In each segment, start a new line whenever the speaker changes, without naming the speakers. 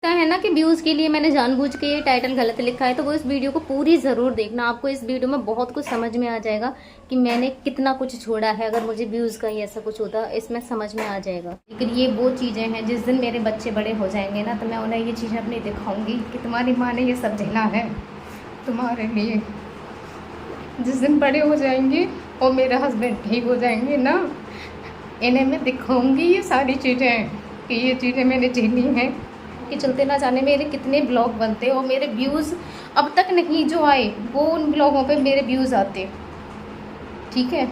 है ना कि व्यूज के लिए मैंने जानबूझ के ये टाइटल गलत लिखा है, तो वो इस वीडियो को पूरी जरूर देखना। आपको इस वीडियो में बहुत कुछ समझ में आ जाएगा कि मैंने कितना कुछ छोड़ा है। अगर मुझे व्यूज का ही ऐसा कुछ होता इसमें समझ में आ जाएगा। लेकिन ये वो चीजें हैं, जिस दिन मेरे बच्चे बड़े हो जाएंगे ना, तो मैं उन्हें ये चीजें अपनी दिखाऊंगी कि तुम्हारी माँ ने ये सब झेला है तुम्हारे लिए। जिस दिन बड़े हो जाएंगे और मेरे हस्बैंड ठीक हो जाएंगे ना, इन्हें मैं दिखाऊंगी ये सारी चीज़ें कि ये चीज़ें मैंने झेली हैं। कि चलते ना जाने मेरे कितने ब्लॉग बनते और मेरे व्यूज़ अब तक नहीं जो आए, वो उन ब्लॉगों पे मेरे व्यूज़ आते। ठीक है,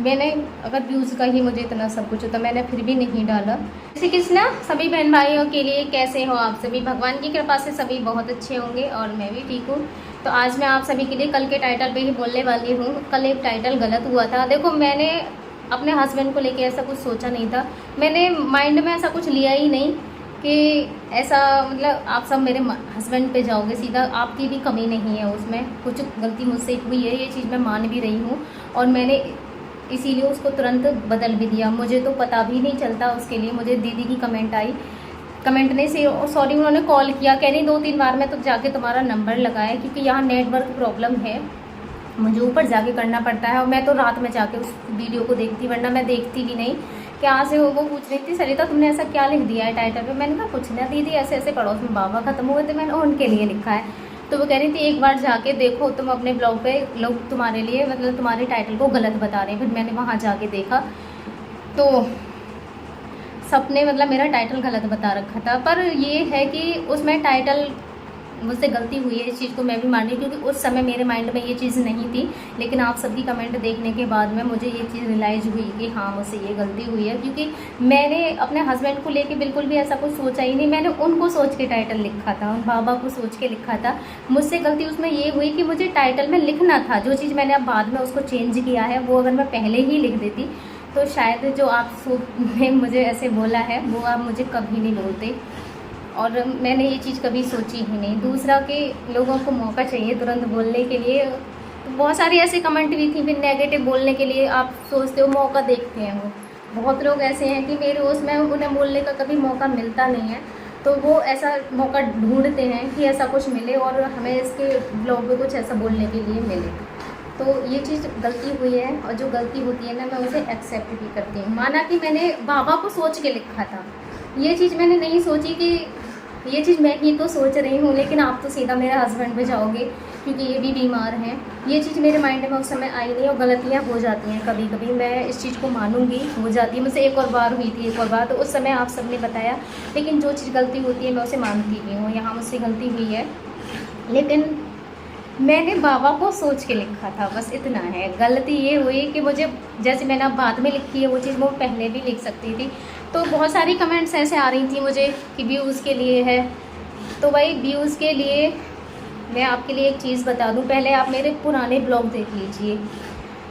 मैंने अगर व्यूज़ का ही मुझे इतना सब कुछ होता, मैंने फिर भी नहीं डाला। जैसे कृष्णा, सभी बहन भाइयों के लिए कैसे हो आप सभी? भगवान की कृपा से सभी बहुत अच्छे होंगे और मैं भी ठीक हूँ। तो आज मैं आप सभी के लिए कल के टाइटल पे ही बोलने वाली हूँ। कल एक टाइटल गलत हुआ था। देखो, मैंने अपने हस्बैंड को लेके ऐसा कुछ सोचा नहीं था, मैंने माइंड में ऐसा कुछ लिया ही नहीं कि ऐसा मतलब आप सब मेरे हस्बैंड पे जाओगे सीधा। आपकी भी कमी नहीं है उसमें, कुछ गलती मुझसे हुई है, ये चीज़ मैं मान भी रही हूँ और मैंने इसीलिए उसको तुरंत बदल भी दिया। मुझे तो पता भी नहीं चलता उसके लिए। मुझे दीदी की कमेंट आई, कमेंट नहीं से सॉरी, उन्होंने कॉल किया, कह रही 2-3 बार मैं तो जाके तुम्हारा नंबर लगाया क्योंकि यहाँ नेटवर्क प्रॉब्लम है, मुझे ऊपर जाके करना पड़ता है और मैं तो रात में जाके उस वीडियो को देखती, वरना मैं देखती भी नहीं। क्या से वो पूछ रही थी, सरिता तुमने ऐसा क्या लिख दिया है टाइटल पे? मैंने कहा कुछ ना दीदी, ऐसे ऐसे पड़ोस में बाबा खत्म हुए थे, मैंने उनके लिए लिखा है। तो वो कह रही थी एक बार जाके देखो तुम अपने ब्लॉग पे, लोग तुम्हारे लिए मतलब तुम्हारे टाइटल को गलत बता रहे हैं। फिर मैंने वहाँ जाके देखा तो सबने मतलब मेरा टाइटल गलत बता रखा था। पर ये है कि उसमें टाइटल मुझसे गलती हुई है, इस चीज़ को मैं भी मान रही हूँ क्योंकि उस समय मेरे माइंड में ये चीज़ नहीं थी। लेकिन आप सबकी कमेंट देखने के बाद में मुझे ये चीज़ रियलाइज़ हुई कि हाँ, मुझसे ये गलती हुई है क्योंकि मैंने अपने हस्बैंड को लेके बिल्कुल भी ऐसा कुछ सोचा ही नहीं। मैंने उनको सोच के टाइटल लिखा था, उन बाबा को सोच के लिखा था। मुझसे गलती उसमें ये हुई कि मुझे टाइटल में लिखना था जो चीज़ मैंने अब बाद में उसको चेंज किया है, वो अगर मैं पहले ही लिख देती तो शायद जो आप ने मुझे ऐसे बोला है वो आप मुझे कभी नहीं बोलते। और मैंने ये चीज़ कभी सोची ही नहीं। दूसरा कि लोगों को मौका चाहिए तुरंत बोलने के लिए। तो बहुत सारी ऐसे कमेंट भी थी फिर नेगेटिव बोलने के लिए। आप सोचते हो मौका देखते हैं, वो बहुत लोग ऐसे हैं कि मेरे उसमें उन्हें बोलने का कभी मौका मिलता नहीं है, तो वो ऐसा मौका ढूंढते हैं कि ऐसा कुछ मिले और हमें इसके ब्लॉग में कुछ ऐसा बोलने के लिए मिले। तो ये चीज़ गलती हुई है और जो गलती होती है ना, मैं उसे एक्सेप्ट भी करती हूँ। माना कि मैंने बाबा को सोच के लिखा था, ये चीज़ मैंने नहीं सोची कि ये चीज़ मैं ही तो सोच रही हूँ, लेकिन आप तो सीधा मेरे हस्बैंड पे जाओगे क्योंकि ये भी बीमार हैं। ये चीज़ मेरे माइंड में उस समय आई नहीं और गलतियाँ हो जाती हैं कभी कभी, मैं इस चीज़ को मानूंगी, हो जाती है मुझसे। एक और बार हुई थी, एक और बार, तो उस समय आप सबने बताया। लेकिन जो चीज़ गलती होती है मैं उसे मानती भी हूँ। यहाँ मुझसे गलती हुई है, लेकिन मैंने बाबा को सोच के लिखा था, बस इतना है। गलती ये हुई कि मुझे, जैसे मैंने अब बाद में लिखी है वो चीज़, मैं पहले भी लिख सकती थी। तो बहुत सारी कमेंट्स ऐसे आ रही थी मुझे कि व्यूज़ के लिए है। तो भाई व्यूज़ के लिए मैं आपके लिए एक चीज़ बता दूं, पहले आप मेरे पुराने ब्लॉग देख लीजिए।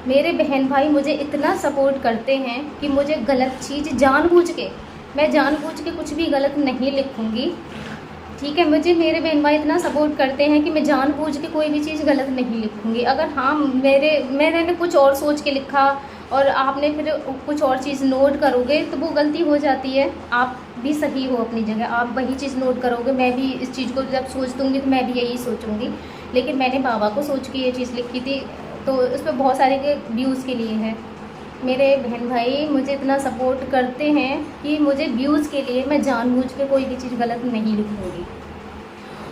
मेरे बहन भाई मुझे इतना सपोर्ट करते हैं कि मुझे गलत चीज़ मैं जानबूझ के कुछ भी गलत नहीं लिखूँगी। ठीक है, मुझे मेरे बहन भाई इतना सपोर्ट करते हैं कि मैं जानबूझ के कोई भी चीज़ गलत नहीं लिखूँगी। अगर हाँ मैंने कुछ और सोच के लिखा और आपने फिर कुछ और चीज़ नोट करोगे तो वो गलती हो जाती है। आप भी सही हो अपनी जगह, आप वही चीज़ नोट करोगे, मैं भी इस चीज़ को जब सोच दूँगी तो मैं भी यही सोचूँगी। लेकिन मैंने बाबा को सोच के ये चीज़ लिखी थी, तो उस पर बहुत सारे के व्यूज़ के लिए है। मेरे बहन भाई मुझे इतना सपोर्ट करते हैं कि मुझे व्यूज़ के लिए मैं जानबूझ के कोई भी चीज़ गलत नहीं लिखूँगी।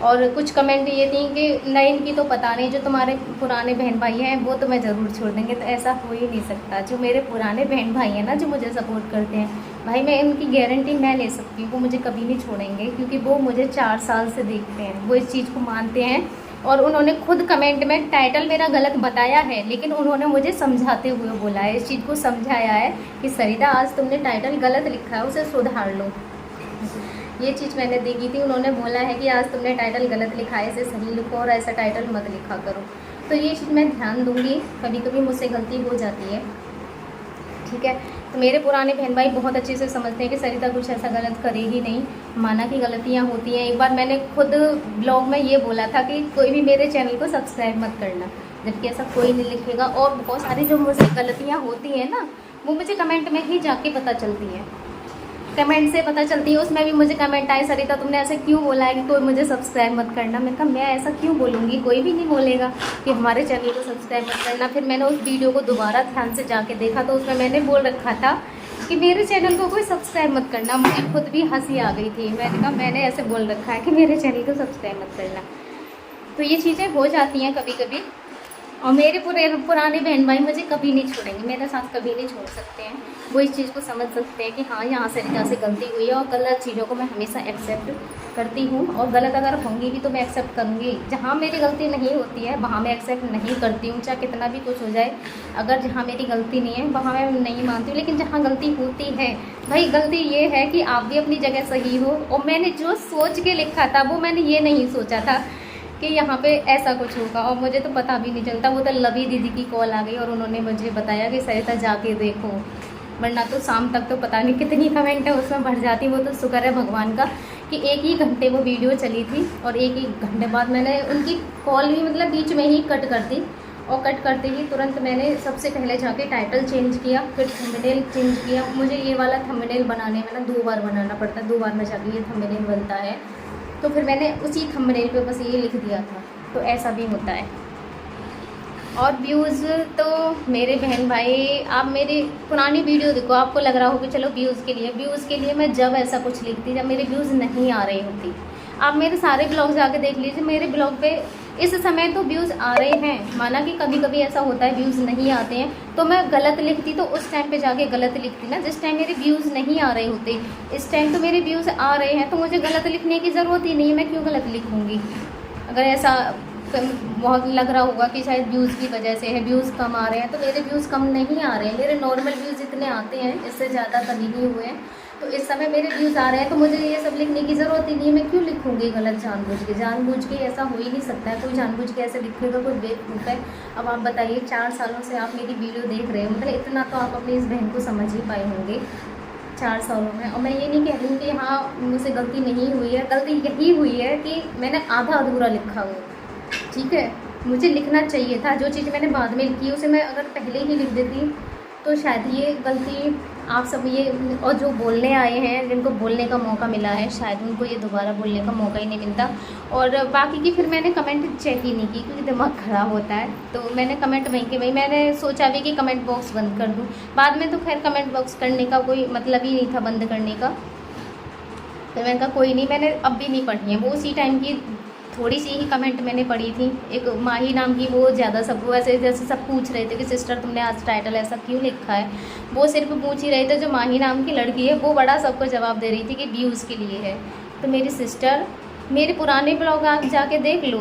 और कुछ कमेंट ये थी कि नहीं, इनकी तो पता नहीं, जो तुम्हारे पुराने बहन भाई हैं वो तो मैं ज़रूर छोड़ देंगे। तो ऐसा हो ही नहीं सकता। जो मेरे पुराने बहन भाई हैं ना, जो मुझे सपोर्ट करते हैं, भाई मैं उनकी गारंटी मैं ले सकती हूँ, वो मुझे कभी नहीं छोड़ेंगे क्योंकि वो मुझे 4 साल से देखते हैं, वो इस चीज़ को मानते हैं। और उन्होंने खुद कमेंट में टाइटल मेरा गलत बताया है, लेकिन उन्होंने मुझे समझाते हुए बोला है, इस चीज़ को समझाया है कि सरिता आज तुमने टाइटल गलत लिखा है, उसे सुधार लो। ये चीज़ मैंने देखी थी, उन्होंने बोला है कि आज तुमने टाइटल गलत लिखा है, इसे सही लिखो और ऐसा टाइटल मत लिखा करो। तो ये चीज़ मैं ध्यान दूँगी, कभी कभी मुझसे गलती हो जाती है। ठीक है, तो मेरे पुराने बहन भाई बहुत अच्छे से समझते हैं कि सरिता कुछ ऐसा गलत करेगी नहीं। माना कि गलतियाँ होती हैं। एक बार मैंने खुद ब्लॉग में ये बोला था कि कोई भी मेरे चैनल को सब्सक्राइब मत करना, जबकि ऐसा कोई नहीं लिखेगा। और बहुत सारी जो मुझसे गलतियाँ होती हैं ना, वो मुझे कमेंट में ही जाके पता चलती हैं। कमेंट से पता चलती है। उसमें भी मुझे कमेंट आए, सरिता तुमने ऐसे क्यों बोला है कि कोई मुझे सब्सक्राइब मत करना। मैंने कहा मैं ऐसा क्यों बोलूँगी, कोई भी नहीं बोलेगा कि हमारे चैनल को सब्सक्राइब मत करना। फिर मैंने उस वीडियो को दोबारा ध्यान से जाके देखा तो उसमें मैंने बोल रखा था कि मेरे चैनल को कोई सब्सक्राइब मत करना। मुझे खुद भी हंसी आ गई थी। मैंने कहा मैंने ऐसे बोल रखा है कि मेरे चैनल को सब्सक्राइब मत करना। तो ये चीज़ें हो जाती हैं कभी कभी। और मेरे पुराने बहन भाई मुझे कभी नहीं छोड़ेंगे, मेरे साथ कभी नहीं छोड़ सकते हैं। वो इस चीज़ को समझ सकते हैं कि हाँ यहाँ सरिता से गलती हुई है। और गलत चीज़ों को मैं हमेशा एक्सेप्ट करती हूँ, और गलत अगर होंगी भी तो मैं एक्सेप्ट करूँगी। जहाँ मेरी गलती नहीं होती है वहाँ मैं एक्सेप्ट नहीं करती हूँ, चाहे कितना भी कुछ हो जाए। अगर जहाँ मेरी गलती नहीं है वहाँ मैं नहीं मानती हूँ। लेकिन जहाँ गलती होती है भाई, गलती ये है कि आप भी अपनी जगह सही हो। और मैंने जो सोच के लिखा था वो मैंने ये नहीं सोचा था कि यहाँ पे ऐसा कुछ होगा। और मुझे तो पता भी नहीं चलता। वो तो लवी दीदी की कॉल आ गई और उन्होंने मुझे बताया कि सरिता जाके देखो, वरना तो शाम तक तो पता नहीं कितनी कमेंट है उसमें भर जाती। वो तो शुक्र है भगवान का कि 1 ही घंटे वो वीडियो चली थी, और 1 घंटे बाद मैंने उनकी कॉल भी मतलब बीच में ही कट कर दी। और कट करते ही तुरंत मैंने सबसे पहले जाके टाइटल चेंज किया, फिर थंबनेल चेंज किया। मुझे ये वाला थंबनेल बनाने में ना 2 बार बनाना पड़ता है, 2 बार में जाके ये थंबनेल बनता है। तो फिर मैंने उसी थंबनेल पे बस ये लिख दिया था। तो ऐसा भी होता है। और व्यूज़ तो मेरे बहन भाई, आप मेरी पुरानी वीडियो देखो, आपको लग रहा हो कि चलो व्यूज़ के लिए मैं जब ऐसा कुछ लिखती जब मेरे व्यूज़ नहीं आ रही होती। आप मेरे सारे ब्लॉग जाके देख लीजिए, मेरे ब्लॉग पे इस समय तो व्यूज़ आ रहे हैं। माना कि कभी कभी ऐसा होता है व्यूज़ नहीं आते हैं तो मैं गलत लिखती, तो उस टाइम पे जाके गलत लिखती ना, जिस टाइम मेरे व्यूज़ नहीं आ रहे होते। इस टाइम तो मेरे व्यूज़ आ रहे हैं तो मुझे गलत लिखने की ज़रूरत ही नहीं है, मैं क्यों गलत लिखूँगी। अगर ऐसा बहुत लग रहा होगा कि शायद व्यूज़ की वजह से है, व्यूज़ कम आ रहे हैं, तो मेरे व्यूज़ कम नहीं आ रहे हैं। मेरे नॉर्मल व्यूज़ इतने आते हैं, इससे ज़्यादा कभी नहीं हुए हैं। तो इस समय मेरे व्यूज़ आ रहे हैं तो मुझे ये सब लिखने की ज़रूरत ही नहीं है। मैं क्यों लिखूँगी गलत जानबूझ के ऐसा हो ही नहीं सकता है। कोई जानबूझ के ऐसे लिखेगा, कोई बेवकूफ़ है। अब आप बताइए, 4 सालों से आप मेरी वीडियो देख रहे हो, मतलब इतना तो आप अपनी इस बहन को समझ ही पाए होंगे 4 सालों में। और मैं ये नहीं कह रही हूँ कि हाँ मुझसे गलती नहीं हुई है, गलती यही हुई है कि मैंने आधा अधूरा लिखा हो। ठीक है, मुझे लिखना चाहिए था। जो चीज़ मैंने बाद में लिखी उसे मैं अगर पहले ही लिख देती तो शायद ये गलती आप सब ये, और जो बोलने आए हैं जिनको बोलने का मौका मिला है, शायद उनको ये दोबारा बोलने का मौका ही नहीं मिलता। और बाकी की फिर मैंने कमेंट चेक ही नहीं की क्योंकि दिमाग खराब होता है। तो मैंने कमेंट वहीं के वहीं, मैंने सोचा भी कि कमेंट बॉक्स बंद कर दूँ। बाद में तो खैर कमेंट बॉक्स करने का कोई मतलब ही नहीं था बंद करने का। तो मैंने कहा कोई नहीं, मैंने अब भी नहीं पढ़ी है। वो उसी टाइम की थोड़ी सी ही कमेंट मैंने पढ़ी थी। एक माही नाम की, वो ज़्यादा सब वैसे जैसे सब पूछ रहे थे कि सिस्टर तुमने आज टाइटल ऐसा क्यों लिखा है, वो सिर्फ पूछ ही रहे थे। जो माही नाम की लड़की है वो बड़ा सबको जवाब दे रही थी कि व्यूज़ के लिए है। तो मेरी सिस्टर, मेरे पुराने ब्लॉग आप जाके देख लो,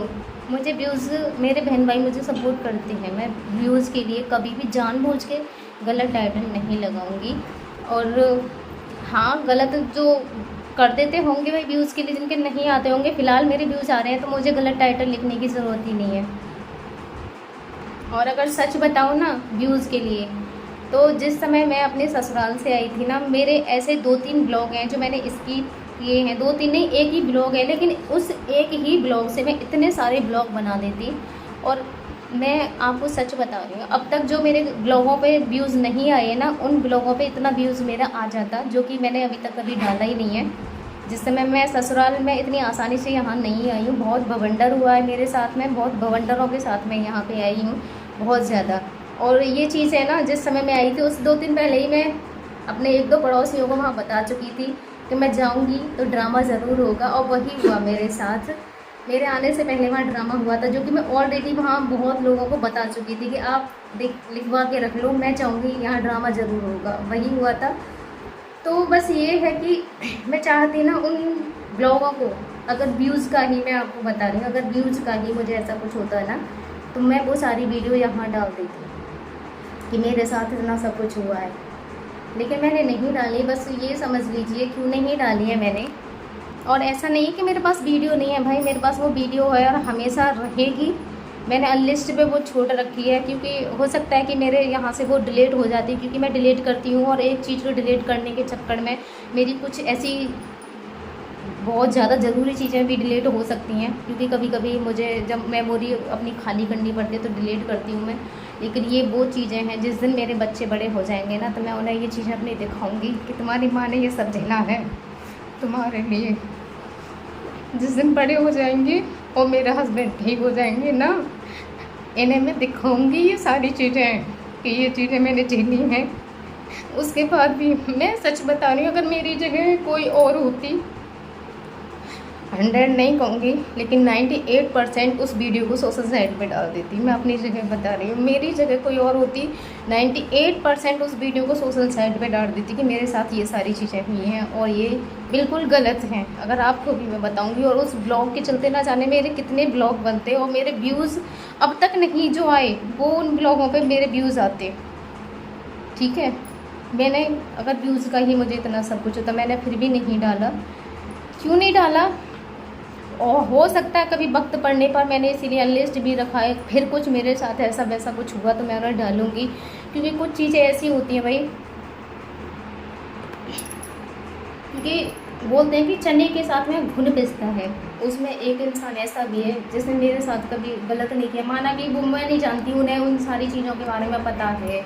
मुझे व्यूज़, मेरे बहन भाई मुझे सपोर्ट करते हैं। मैं व्यूज़ के लिए कभी भी जानबूझ के गलत टाइटल नहीं लगाऊंगी। और हाँ, गलत जो कर देते होंगे भाई व्यूज़ के लिए, जिनके नहीं आते होंगे, फ़िलहाल मेरे व्यूज़ आ रहे हैं तो मुझे गलत टाइटल लिखने की ज़रूरत ही नहीं है। और अगर सच बताऊँ ना व्यूज़ के लिए, तो जिस समय मैं अपने ससुराल से आई थी ना, मेरे ऐसे 2-3 ब्लॉग हैं जो मैंने स्किप किए हैं। 2-3 नहीं, एक ही ब्लॉग है, लेकिन उस एक ही ब्लॉग से मैं इतने सारे ब्लॉग बना देती। और मैं आपको सच बता रही हूँ, अब तक जो मेरे ब्लॉगों पे व्यूज़ नहीं आए ना, उन ब्लॉगों पे इतना व्यूज़ मेरा आ जाता, जो कि मैंने अभी तक कभी डाला ही नहीं है। जिस समय मैं ससुराल में इतनी आसानी से यहाँ नहीं आई हूँ, बहुत बवंडर हुआ है मेरे साथ में, बहुत बवंडरों के साथ मैं यहाँ पे आई हूँ, बहुत ज़्यादा। और ये चीज़ है ना, जिस समय मैं आई थी उस 2 दिन पहले ही मैं अपने 1-2 पड़ोसियों को वहाँ बता चुकी थी कि मैं जाऊँगी तो ड्रामा ज़रूर होगा। और वही हुआ मेरे साथ। मेरे आने से पहले वहाँ ड्रामा हुआ था, जो कि मैं ऑलरेडी वहाँ बहुत लोगों को बता चुकी थी कि आप लिखवा के रख लो, मैं चाहूँगी यहाँ ड्रामा ज़रूर होगा। वही हुआ था। तो बस ये है कि मैं चाहती ना उन ब्लॉगों को, अगर व्यूज़ का ही, मैं आपको बता रही हूँ, अगर व्यूज़ का ही मुझे ऐसा कुछ होता है ना, तो मैं वो सारी वीडियो यहाँ डाल देती कि मेरे साथ इतना सब कुछ हुआ है। लेकिन मैंने नहीं डाली, बस ये समझ लीजिए क्यों नहीं डाली है मैंने। और ऐसा नहीं है कि मेरे पास वीडियो नहीं है भाई, मेरे पास वो वीडियो है और हमेशा रहेगी। मैंने अनलिस्ट पे वो छोड़ रखी है क्योंकि हो सकता है कि मेरे यहाँ से वो डिलीट हो जाती है, क्योंकि मैं डिलीट करती हूँ और एक चीज़ को डिलीट करने के चक्कर में मेरी कुछ ऐसी बहुत ज़्यादा ज़रूरी चीज़ें भी डिलीट हो सकती हैं। क्योंकि कभी कभी मुझे जब मेमोरी अपनी खाली करनी पड़ती है तो डिलीट करती हूँ मैं। लेकिन ये वो चीज़ें हैं जिस दिन मेरे बच्चे बड़े हो जाएंगे ना, तो मैं उन्हें ये चीज़ें अपनी दिखाऊंगी कि तुम्हारी माँ ने ये सब झेला है तुम्हारे लिए। जिस दिन बड़े हो जाएंगे और मेरे हस्बैंड ठीक हो जाएंगे ना, इन्हें मैं दिखाऊंगी ये सारी चीज़ें कि ये चीज़ें मैंने झेली हैं। उसके बाद भी मैं सच बता रही हूँ, अगर मेरी जगह कोई और होती, 100 नहीं कहूँगी लेकिन 98% उस वीडियो को सोशल साइट पे डाल देती। मैं अपनी जगह बता रही हूँ, मेरी जगह कोई और होती 98% उस वीडियो को सोशल साइट पे डाल देती कि मेरे साथ ये सारी चीज़ें हुई हैं और ये बिल्कुल गलत हैं। अगर आपको भी मैं बताऊँगी, और उस ब्लॉग के चलते ना जाने मेरे कितने ब्लॉग बनते और मेरे व्यूज़ अब तक नहीं जो आए वो उन ब्लॉगों पर मेरे व्यूज़ आते। ठीक है, मैंने अगर व्यूज़ का ही मुझे इतना सब कुछ होता, मैंने फिर भी नहीं डाला। क्यों नहीं डाला? और हो सकता है कभी वक्त पड़ने पर मैंने इसीलिए अनलिस्ट भी रखा है, फिर कुछ मेरे साथ ऐसा वैसा कुछ हुआ तो मैं उन्हें डालूंगी, क्योंकि कुछ चीज़ें ऐसी होती हैं भाई, क्योंकि बोलते हैं कि चने के साथ में घुन पिसता है। उसमें एक इंसान ऐसा भी है जिसने मेरे साथ कभी गलत नहीं किया, माना कि वो मैं नहीं जानती उन्हें उन सारी चीज़ों के बारे में पता है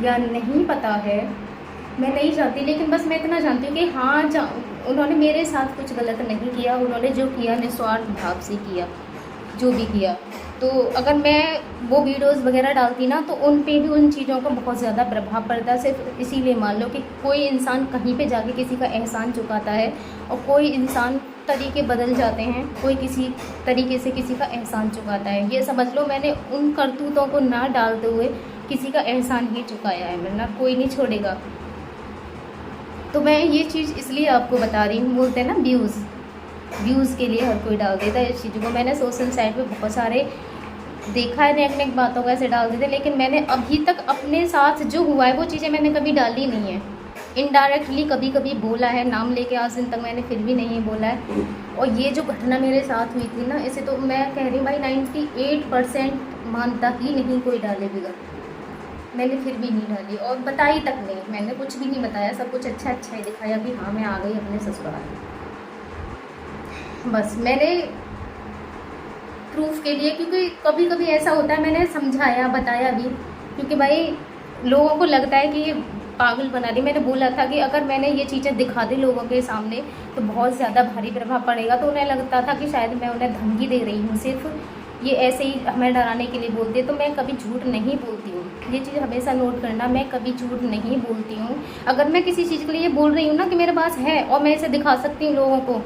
या नहीं पता है, मैं नहीं जानती, लेकिन बस मैं इतना जानती हूँ कि हाँ उन्होंने मेरे साथ कुछ गलत नहीं किया। उन्होंने जो किया निस्वार्थ भाव से किया, जो भी किया। तो अगर मैं वो वीडियोस वगैरह डालती ना तो उन पे भी उन चीज़ों का बहुत ज़्यादा प्रभाव पड़ता। सिर्फ इसीलिए मान लो कि कोई इंसान कहीं पे जाके किसी का एहसान चुकाता है और कोई इंसान तरीके बदल जाते हैं, कोई किसी तरीके से किसी का एहसान चुकाता है। ये समझ लो मैंने उन करतूतों को ना डालते हुए किसी का एहसान ही चुकाया है, वरना कोई नहीं छोड़ेगा। तो मैं ये चीज़ इसलिए आपको बता रही हूँ, बोलते हैं ना व्यूज़ के लिए हर कोई डाल देता है इस चीज़ को। मैंने सोशल साइट पे बहुत सारे देखा है नेक बातों को ऐसे डाल देते, लेकिन मैंने अभी तक अपने साथ जो हुआ है वो चीज़ें मैंने कभी डाली नहीं है। इनडायरेक्टली कभी कभी बोला है, नाम लेके आज दिन तक मैंने फिर भी नहीं बोला है। और ये जो घटना मेरे साथ हुई थी ना, इसे तो मैं कह रही हूँ भाई 98% मानता ही नहीं कोई डाले बिगड़, मैंने फिर भी नहीं डाली और बताई तक नहीं, मैंने कुछ भी नहीं बताया, सब कुछ अच्छा अच्छा ही दिखाया कि हाँ मैं आ गई अपने ससुराल। बस मैंने प्रूफ के लिए, क्योंकि कभी कभी ऐसा होता है, मैंने समझाया बताया भी, क्योंकि भाई लोगों को लगता है कि ये पागल बना रही। मैंने बोला था कि अगर मैंने ये चीज़ें दिखा दी लोगों के सामने तो बहुत ज़्यादा भारी प्रभाव पड़ेगा। तो उन्हें लगता था कि शायद मैं उन्हें धमकी दे रही हूँ, सिर्फ ये ऐसे ही हमें डराने के लिए बोलती है। तो मैं कभी झूठ नहीं बोलती हूँ, ये चीज़ हमेशा नोट करना, मैं कभी झूठ नहीं बोलती हूँ। अगर मैं किसी चीज़ के लिए बोल रही हूँ ना कि मेरे पास है और मैं इसे दिखा सकती हूँ लोगों को,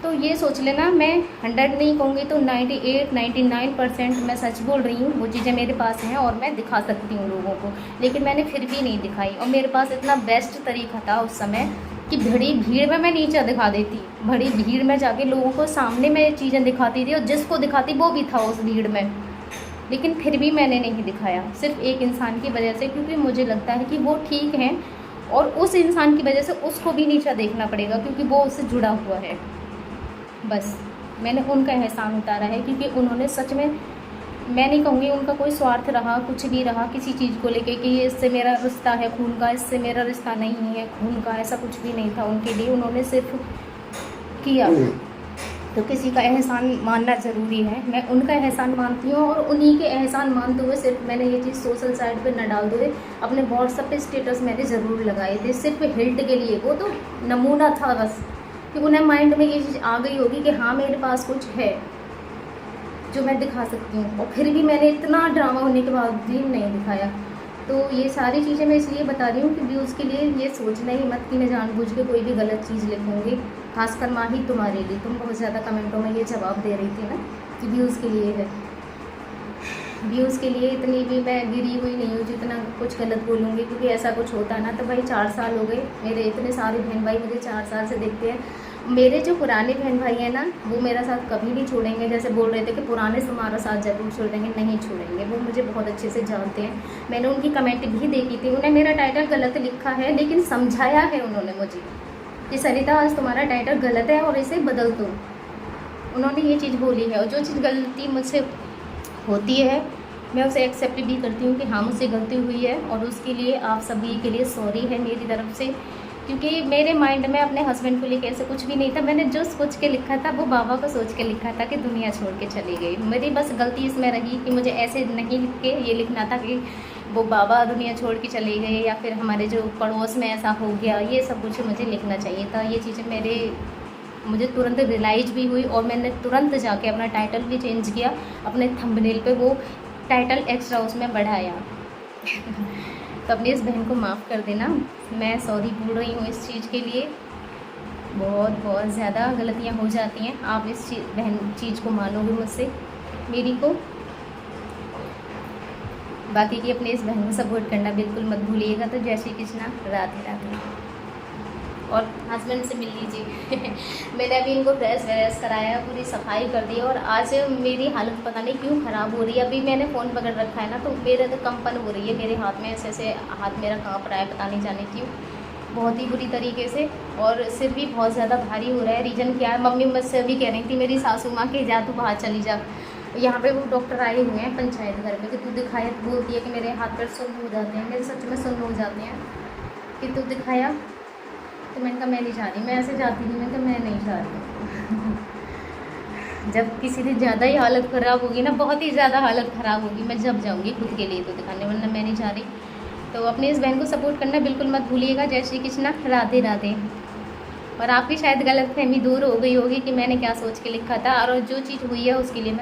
तो ये सोच लेना मैं 100 नहीं कहूँगी तो 98-99% मैं सच बोल रही हूँ। वो चीज़ें मेरे पास हैं और मैं दिखा सकती हूँ लोगों को, लेकिन मैंने फिर भी नहीं दिखाई। और मेरे पास इतना बेस्ट तरीका था उस समय कि बड़ी भीड़ में मैं नीचे दिखा देती, बड़ी भीड़ में जाके लोगों को सामने मैं चीज़ें दिखाती थी और जिसको दिखाती वो भी था उस भीड़ में, लेकिन फिर भी मैंने नहीं दिखाया, सिर्फ एक इंसान की वजह से, क्योंकि मुझे लगता है कि वो ठीक है और उस इंसान की वजह से उसको भी नीचा देखना पड़ेगा क्योंकि वो उससे जुड़ा हुआ है। बस मैंने उनका एहसान उतारा है क्योंकि उन्होंने सच में, मैं नहीं कहूँगी उनका कोई स्वार्थ रहा, कुछ भी रहा किसी चीज़ को लेके कि इससे मेरा रिश्ता है खून का, इससे मेरा रिश्ता नहीं है खून का, ऐसा कुछ भी नहीं था उनके लिए। उन्होंने सिर्फ किया। तो किसी का एहसान मानना ज़रूरी है, मैं उनका एहसान मानती हूँ और उन्हीं के एहसान मानते हुए सिर्फ मैंने ये चीज़ सोशल साइट पे न डालते हुए अपने व्हाट्सएप पे स्टेटस मैंने ज़रूर लगाए थे, सिर्फ हिल्ट के लिए। वो तो नमूना था बस कि उन्हें माइंड में ये चीज़ आ गई होगी कि हाँ मेरे पास कुछ है जो मैं दिखा सकती हूँ, और फिर भी मैंने इतना ड्रामा होने के बाद भी नहीं दिखाया। तो ये सारी चीज़ें मैं इसलिए बता रही हूँ कि व्यूज़ के लिए ये सोचना ही मत कि मैं जानबूझ के कोई भी गलत चीज़ लिखूँगी, खासकर माँ ही तुम्हारे लिए। तुम बहुत ज़्यादा कमेंटों में ये जवाब दे रही थी ना कि व्यूज़ के लिए है, व्यूज़ के लिए इतनी भी मैं गिरी हुई नहीं हूँ जितना कुछ गलत बोलूँगी, क्योंकि ऐसा कुछ होता ना तो भाई 4 साल हो गए, मेरे इतने सारे बहन भाई मुझे 4 साल से देखते हैं। मेरे जो पुराने बहन भाई हैं ना वो मेरा साथ कभी नहीं छोड़ेंगे, जैसे बोल रहे थे कि पुराने तुम्हारा साथ जरूर छोड़ देंगे, नहीं छोड़ेंगे, वो मुझे बहुत अच्छे से जानते हैं। मैंने उनकी कमेंट भी देखी थी, उन्हें मेरा टाइटल गलत लिखा है लेकिन समझाया है उन्होंने मुझे कि सरिता आज तुम्हारा टाइटल गलत है और इसे बदल दो। उन्होंने ये चीज़ बोली है और जो चीज़ गलती मुझसे होती है मैं उसे एक्सेप्ट भी करती हूँ कि हाँ मुझसे गलती हुई है और उसके लिए आप सभी के लिए सॉरी है मेरी तरफ से। क्योंकि मेरे माइंड में अपने हस्बैंड को लेकर ऐसे कुछ भी नहीं था। मैंने जो सोच के लिखा था वो बाबा को सोच के लिखा था कि दुनिया छोड़ के चली गई। मेरी बस गलती इसमें रही कि मुझे ऐसे नहीं लिख के ये लिखना था कि वो बाबा दुनिया छोड़ के चले गए या फिर हमारे जो पड़ोस में ऐसा हो गया, ये सब कुछ मुझे लिखना चाहिए था। ये चीज़ें मुझे तुरंत रियलाइज भी हुई और मैंने तुरंत जाके अपना टाइटल भी चेंज किया, अपने थंबनेल पे वो टाइटल एक्स्ट्रा उसमें बढ़ाया। तो अपनी इस बहन को माफ़ कर देना, मैं सॉरी बोल रही हूँ इस चीज़ के लिए। बहुत ज़्यादा गलतियाँ हो जाती हैं, आप इस चीज़ को मानोगे मुझसे मेरी को। बाकी की अपने इस बहन को सपोर्ट करना बिल्कुल मत भूलिएगा। तो जय श्री कृष्णा, राधे राधे। और हस्बैंड से मिल लीजिए। मैंने अभी इनको फ्रेश व्रेश कराया, पूरी सफाई कर दी और आज मेरी हालत पता नहीं क्यों ख़राब हो रही है। अभी मैंने फ़ोन पकड़ रखा है ना, तो मेरे तो कंपन हो रही है मेरे हाथ में, ऐसे हाथ मेरा काँप रहा है, पता नहीं जाने क्यों, बहुत ही बुरी तरीके से। और सिर भी बहुत ज़्यादा भारी हो रहा है। रीज़न क्या है, मम्मी मुझसे अभी कह रही थी मेरी सासू माँ कि जा तू बाहर चली जा। यहाँ पे वो डॉक्टर आए हुए हैं पंचायत घर में कि तू दिखाया, बोलती है कि मेरे हाथ पैर सुन्न हो जाते हैं, मेरे सच में सुन्न हो जाते हैं, कि तू दिखाया। तो मैंने कहा मैं नहीं जा रही, मैं ऐसे जाती नहीं, मैंने कहा मैं नहीं जा रही। जब किसी दिन ज़्यादा ही हालत ख़राब होगी ना, बहुत ही ज़्यादा हालत ख़राब होगी, मैं जब जाऊँगी खुद के लिए तो दिखाने, वरना मैं नहीं जा रही। तो अपनी इस बहन को सपोर्ट करना बिल्कुल मत भूलिएगा। जय श्री कृष्णा, राधे राधे। और आपकी शायद गलतफहमी दूर हो गई होगी कि मैंने क्या सोच के लिखा था, और जो चीज़ हुई है उसके लिए मैं